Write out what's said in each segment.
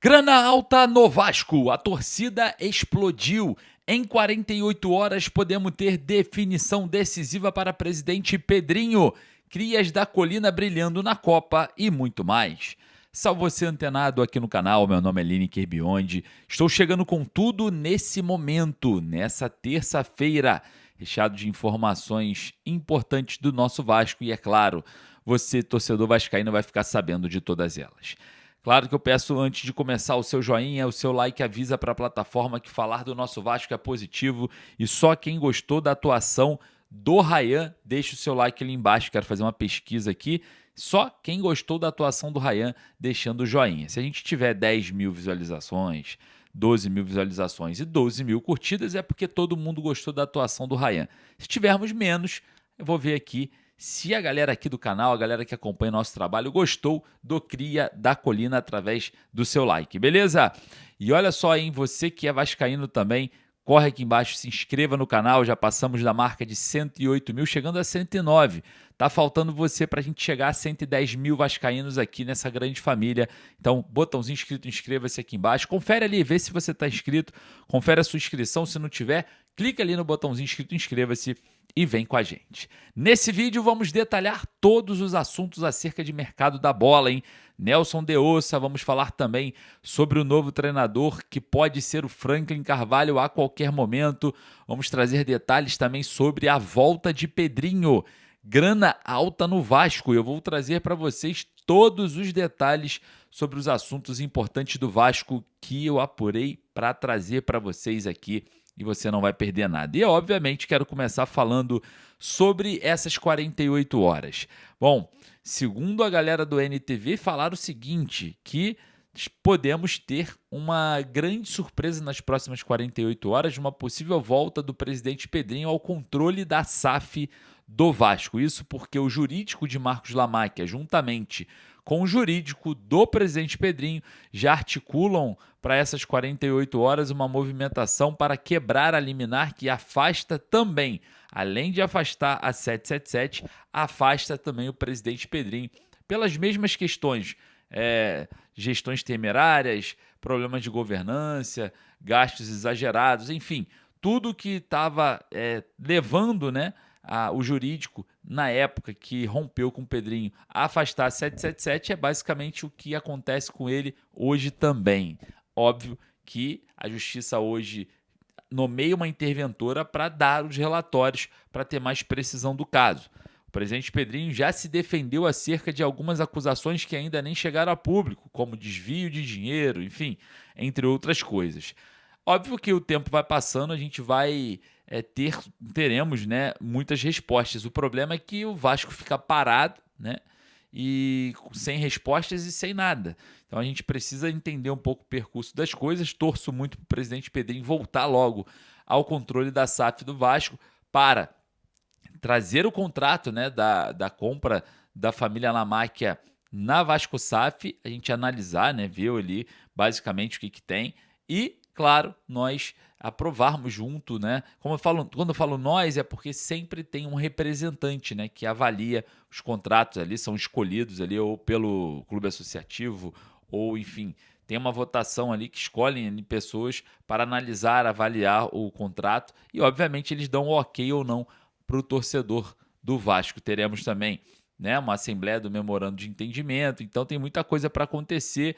Grana alta no Vasco, a torcida explodiu. Em 48 horas podemos ter definição decisiva para presidente Pedrinho, crias da Colina brilhando na Copa e muito mais. Salve você antenado aqui no canal, meu nome é Lineker Biondi. Estou chegando com tudo nesse momento, nessa terça-feira, recheado de informações importantes do nosso Vasco e, é claro, você, torcedor vascaíno, vai ficar sabendo de todas elas. Claro que eu peço, antes de começar, o seu joinha, o seu like, avisa para a plataforma que falar do nosso Vasco é positivo e só quem gostou da atuação do Ryan, deixa o seu like ali embaixo. Quero fazer uma pesquisa aqui. Só quem gostou da atuação do Ryan deixando o joinha. Se a gente tiver 10 mil visualizações, 12 mil visualizações e 12 mil curtidas, é porque todo mundo gostou da atuação do Ryan. Se tivermos menos, eu vou ver aqui se a galera aqui do canal, a galera que acompanha o nosso trabalho, gostou do Cria da Colina através do seu like, beleza? E olha só, hein, você que é vascaíno também, corre aqui embaixo, se inscreva no canal, já passamos da marca de 108 mil, chegando a 109. Tá faltando você para a gente chegar a 110 mil vascaínos aqui nessa grande família. Então, botãozinho inscrito, inscreva-se aqui embaixo. Confere ali, vê se você está inscrito, confere a sua inscrição. Se não tiver, clica ali no botãozinho inscrito, inscreva-se e vem com a gente. Nesse vídeo vamos detalhar todos os assuntos acerca de mercado da bola, hein? Nelson de Ossa, vamos falar também sobre o novo treinador que pode ser o Franklin Carvalho a qualquer momento. Vamos trazer detalhes também sobre a volta de Pedrinho. Grana alta no Vasco. Eu vou trazer para vocês todos os detalhes sobre os assuntos importantes do Vasco que eu apurei para trazer para vocês aqui e você não vai perder nada. E, obviamente, quero começar falando sobre essas 48 horas. Bom, segundo a galera do NTV, falaram o seguinte, que podemos ter uma grande surpresa nas próximas 48 horas de uma possível volta do presidente Pedrinho ao controle da SAF do Vasco. Isso porque o jurídico de Marcos Lamáquia, juntamente com o jurídico do presidente Pedrinho, já articulam para essas 48 horas uma movimentação para quebrar a liminar que afasta também, além de afastar a 777, afasta também o presidente Pedrinho pelas mesmas questões, gestões temerárias, problemas de governança, gastos exagerados, enfim, tudo que estava levando, o jurídico, na época que rompeu com o Pedrinho, a afastar a 777 é basicamente o que acontece com ele hoje também. Óbvio que a justiça hoje nomeia uma interventora para dar os relatórios, para ter mais precisão do caso. O presidente Pedrinho já se defendeu acerca de algumas acusações que ainda nem chegaram a público, como desvio de dinheiro, enfim, entre outras coisas. Óbvio que o tempo vai passando, a gente vai teremos muitas respostas. O problema é que o Vasco fica parado, e sem respostas e sem nada. Então a gente precisa entender um pouco o percurso das coisas. Torço muito para o presidente Pedrinho voltar logo ao controle da SAF do Vasco para trazer o contrato da compra da família Lamáquia na Vasco SAF, a gente analisar, ver ali basicamente o que tem e, claro, nós aprovarmos junto, quando eu falo nós, é porque sempre tem um representante, que avalia os contratos ali, são escolhidos ali ou pelo clube associativo, ou enfim, tem uma votação ali que escolhem pessoas para analisar, avaliar o contrato e, obviamente, eles dão o ok ou não para o torcedor do Vasco. Teremos também uma assembleia do memorando de entendimento, então tem muita coisa para acontecer.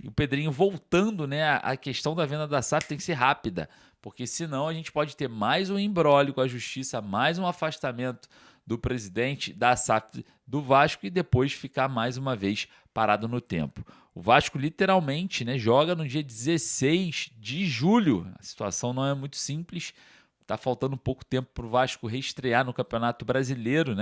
E o Pedrinho voltando, a questão da venda da SAF tem que ser rápida, porque senão a gente pode ter mais um imbróglio com a justiça, mais um afastamento do presidente da SAF do Vasco e depois ficar mais uma vez parado no tempo. O Vasco literalmente joga no dia 16 de julho, a situação não é muito simples. Está faltando pouco tempo para o Vasco reestrear no Campeonato Brasileiro,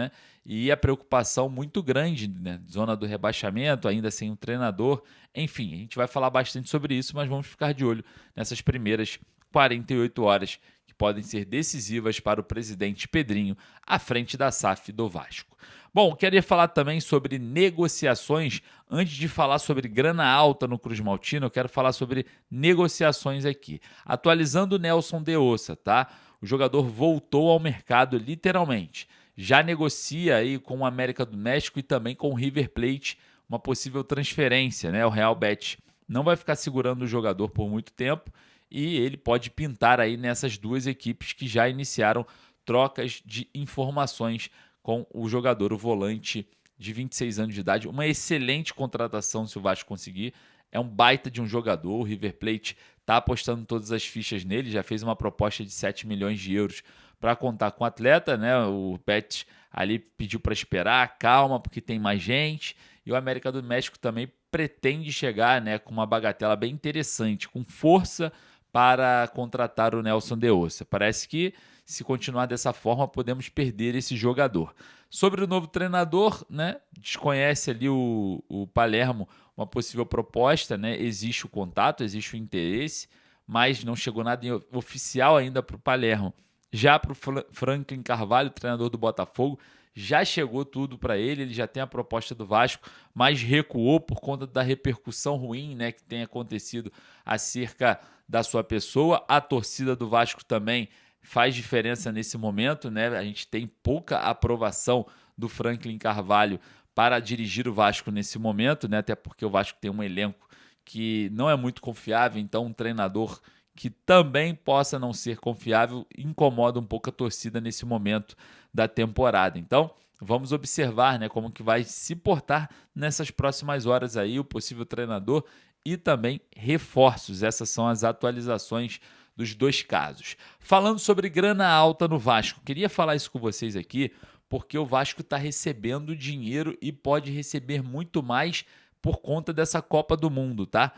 e a preocupação muito grande, zona do rebaixamento, ainda sem um treinador. Enfim, a gente vai falar bastante sobre isso, mas vamos ficar de olho nessas primeiras 48 horas que podem ser decisivas para o presidente Pedrinho à frente da SAF do Vasco. Bom, queria falar também sobre negociações. Antes de falar sobre grana alta no Cruz Maltino, eu quero falar sobre negociações aqui. Atualizando o Nelson de Ossa, tá? O jogador voltou ao mercado literalmente. Já negocia aí com o América do México e também com o River Plate uma possível transferência, o Real Betis não vai ficar segurando o jogador por muito tempo e ele pode pintar aí nessas duas equipes que já iniciaram trocas de informações com o jogador, o volante de 26 anos de idade. Uma excelente contratação se o Vasco conseguir. É um baita de um jogador. O River Plate está apostando todas as fichas nele, já fez uma proposta de 7 milhões de euros para contar com o atleta, né? O Pet ali pediu para esperar, calma, porque tem mais gente. E o América do México também pretende chegar, né, com uma bagatela bem interessante, com força para contratar o Nelson de Ossa. Parece que, se continuar dessa forma, podemos perder esse jogador. Sobre o novo treinador, né, desconhece ali o Palermo uma possível proposta, né? Existe o contato, existe o interesse, mas não chegou nada oficial ainda para o Palermo. Já para o Franklin Carvalho, treinador do Botafogo, já chegou tudo para ele já tem a proposta do Vasco, mas recuou por conta da repercussão ruim, né, que tem acontecido acerca da sua pessoa. A torcida do Vasco também faz diferença nesse momento, né? A gente tem pouca aprovação do Franklin Carvalho para dirigir o Vasco nesse momento, né? Até porque o Vasco tem um elenco que não é muito confiável, então um treinador que também possa não ser confiável incomoda um pouco a torcida nesse momento da temporada. Então, vamos observar, né, como que vai se portar nessas próximas horas aí o possível treinador e também reforços. Essas são as atualizações dos dois casos. Falando sobre grana alta no Vasco, queria falar isso com vocês aqui, porque o Vasco está recebendo dinheiro e pode receber muito mais por conta dessa Copa do Mundo, tá?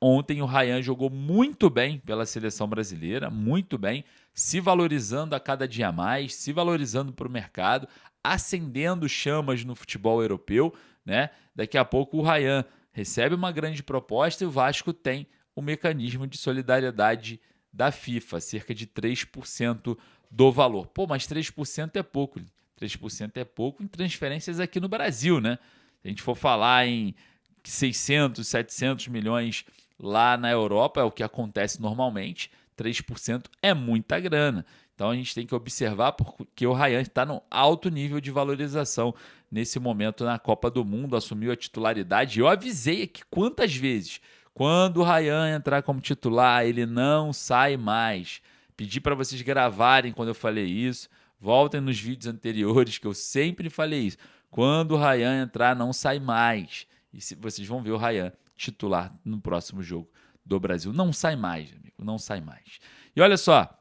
Ontem o Ryan jogou muito bem pela seleção brasileira, muito bem, se valorizando a cada dia mais, se valorizando para o mercado, acendendo chamas no futebol europeu, né? Daqui a pouco o Ryan recebe uma grande proposta e o Vasco tem o mecanismo de solidariedade da FIFA, cerca de 3% do valor. Pô, mas 3% é pouco. 3% é pouco em transferências aqui no Brasil, né? Se a gente for falar em 600, 700 milhões lá na Europa, é o que acontece normalmente, 3% é muita grana. Então a gente tem que observar porque o Ryan está no alto nível de valorização nesse momento na Copa do Mundo, assumiu a titularidade. Eu avisei aqui quantas vezes, quando o Ryan entrar como titular, ele não sai mais. Pedi para vocês gravarem quando eu falei isso. Voltem nos vídeos anteriores que eu sempre falei isso. Quando o Ryan entrar, não sai mais. E vocês vão ver o Ryan titular no próximo jogo do Brasil. Não sai mais, amigo, não sai mais. E olha só,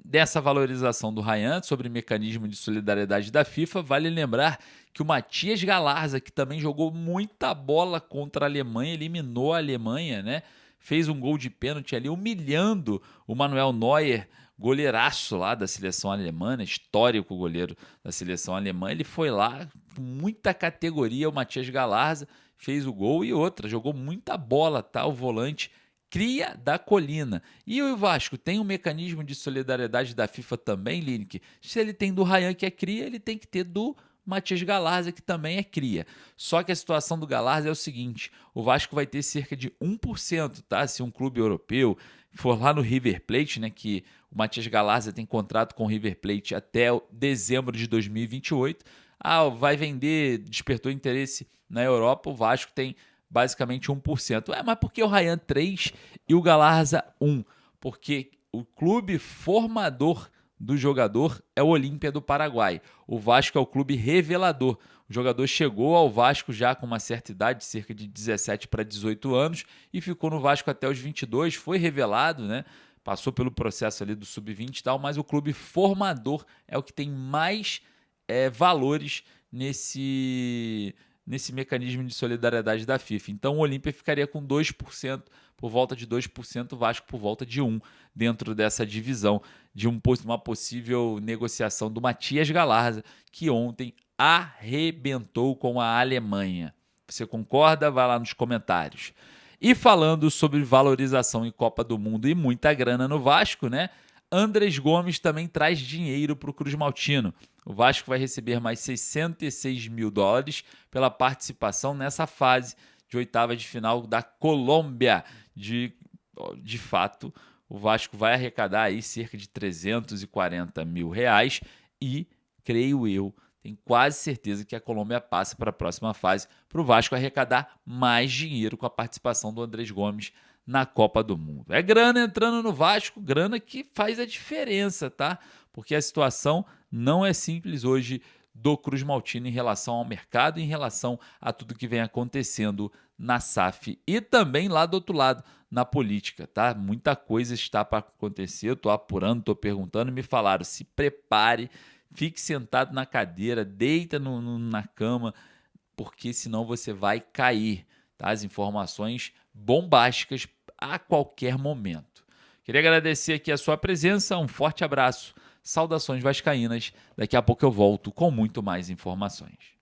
dessa valorização do Ryan sobre mecanismo de solidariedade da FIFA, vale lembrar que o Matias Galarza, que também jogou muita bola contra a Alemanha, eliminou a Alemanha, né? Fez um gol de pênalti ali, humilhando o Manuel Neuer, goleiraço lá da seleção alemã, histórico goleiro da seleção alemã. Ele foi lá com muita categoria, o Matias Galarza fez o gol e outra, jogou muita bola, tá? O volante cria da Colina. E o Vasco tem um mecanismo de solidariedade da FIFA também, Lineker. Se ele tem do Ryan, que é cria, ele tem que ter do Matias Galarza, que também é cria. Só que a situação do Galarza é o seguinte, o Vasco vai ter cerca de 1%, tá? Se um clube europeu for lá no River Plate, né, que o Matias Galarza tem contrato com o River Plate até dezembro de 2028, vai vender, despertou interesse na Europa, o Vasco tem basicamente 1%. Mas por que o Ryan 3 e o Galarza 1? Porque o clube formador do jogador é o Olímpia do Paraguai. O Vasco é o clube revelador. O jogador chegou ao Vasco já com uma certa idade, cerca de 17 para 18 anos, e ficou no Vasco até os 22, foi revelado, né? Passou pelo processo ali do sub-20 e tal, mas o clube formador é o que tem mais valores nesse mecanismo de solidariedade da FIFA. Então o Olímpia ficaria com 2%, por volta de 2%, o Vasco por volta de 1%, dentro dessa divisão de uma possível negociação do Matias Galarza, que ontem arrebentou com a Alemanha. Você concorda? Vai lá nos comentários. E falando sobre valorização em Copa do Mundo e muita grana no Vasco, né? Andrés Gomes também traz dinheiro para o Cruz Maltino. O Vasco vai receber mais 66 mil dólares pela participação nessa fase de oitava de final da Colômbia. De fato, o Vasco vai arrecadar aí cerca de 340 mil reais e, creio eu, tenho quase certeza que a Colômbia passa para a próxima fase, para o Vasco arrecadar mais dinheiro com a participação do Andrés Gomes na Copa do Mundo. É grana entrando no Vasco, grana que faz a diferença, tá? Porque a situação não é simples hoje do Cruz Maltino em relação ao mercado, em relação a tudo que vem acontecendo na SAF e também lá do outro lado, na política, tá? Muita coisa está para acontecer, eu estou apurando, estou perguntando, me falaram, se prepare, fique sentado na cadeira, deita na cama, porque senão você vai cair, tá? As informações bombásticas a qualquer momento. Queria agradecer aqui a sua presença, um forte abraço, saudações vascaínas. Daqui a pouco eu volto com muito mais informações.